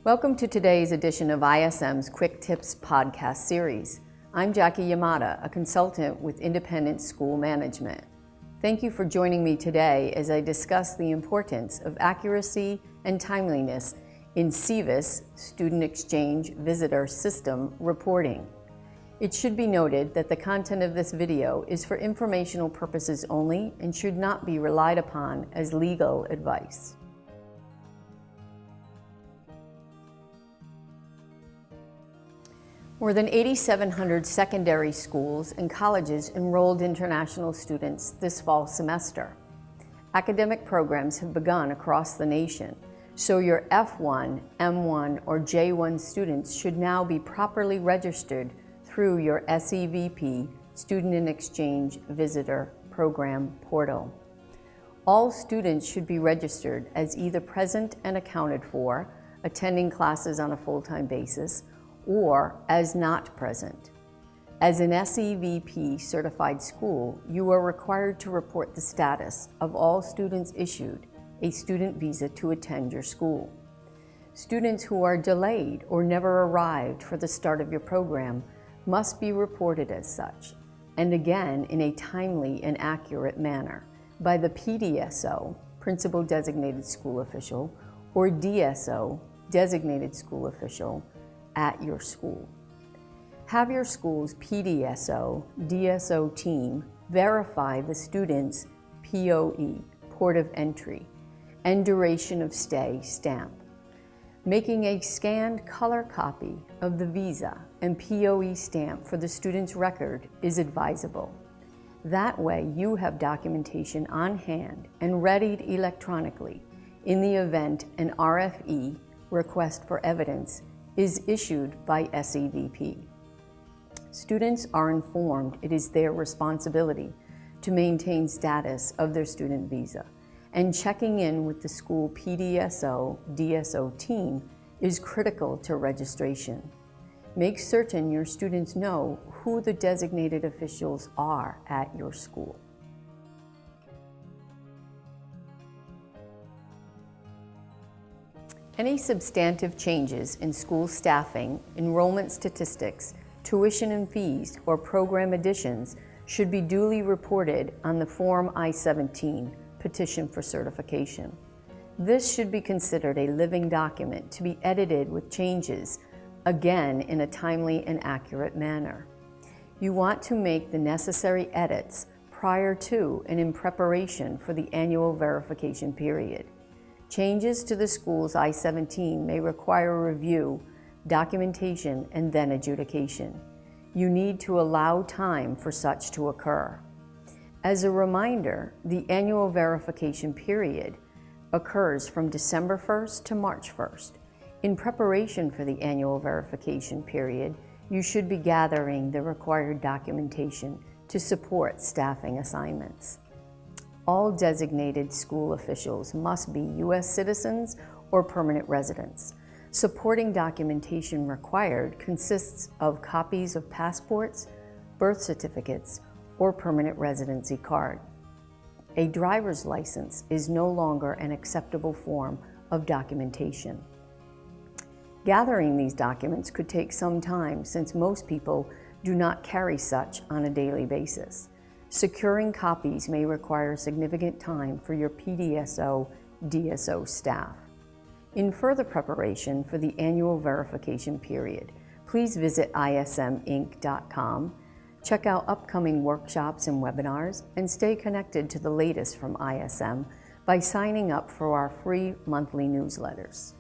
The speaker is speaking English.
Welcome to today's edition of ISM's Quick Tips podcast series. I'm Jackie Yamada, a consultant with Independent School Management. Thank you for joining me today as I discuss the importance of accuracy and timeliness in SEVIS, Student Exchange Visitor System, reporting. It should be noted that the content of this video is for informational purposes only and should not be relied upon as legal advice. More than 8,700 secondary schools and colleges enrolled international students this fall semester. Academic programs have begun across the nation, so your F1, M1, or J1 students should now be properly registered through your SEVP, Student and Exchange Visitor Program portal. All students should be registered as either present and accounted for, attending classes on a full-time basis, or as not present. As an SEVP certified school, you are required to report the status of all students issued a student visa to attend your school. Students who are delayed or never arrived for the start of your program must be reported as such, and again in a timely and accurate manner, by the PDSO, Principal Designated School Official, or DSO, Designated School Official, at your school. Have your school's PDSO, DSO team verify the student's POE, Port of Entry, and duration of stay stamp. Making a scanned color copy of the visa and POE stamp for the student's record is advisable. That way you have documentation on hand and readied electronically in the event an RFE, request for evidence, is issued by SEVP. Students are informed it is their responsibility to maintain status of their student visa, and checking in with the school PDSO, DSO team is critical to registration. Make certain your students know who the designated officials are at your school. Any substantive changes in school staffing, enrollment statistics, tuition and fees, or program additions should be duly reported on the Form I-17, Petition for Certification. This should be considered a living document to be edited with changes, again in a timely and accurate manner. You want to make the necessary edits prior to and in preparation for the annual verification period. Changes to the school's I-17 may require review, documentation, and then adjudication. You need to allow time for such to occur. As a reminder, the annual verification period occurs from December 1st to March 1st. In preparation for the annual verification period, you should be gathering the required documentation to support staffing assignments. All designated school officials must be U.S. citizens or permanent residents. Supporting documentation required consists of copies of passports, birth certificates, or permanent residency card. A driver's license is no longer an acceptable form of documentation. Gathering these documents could take some time since most people do not carry such on a daily basis. Securing copies may require significant time for your PDSO, DSO staff. In further preparation for the annual verification period, please visit isminc.com, check out upcoming workshops and webinars, and stay connected to the latest from ISM by signing up for our free monthly newsletters.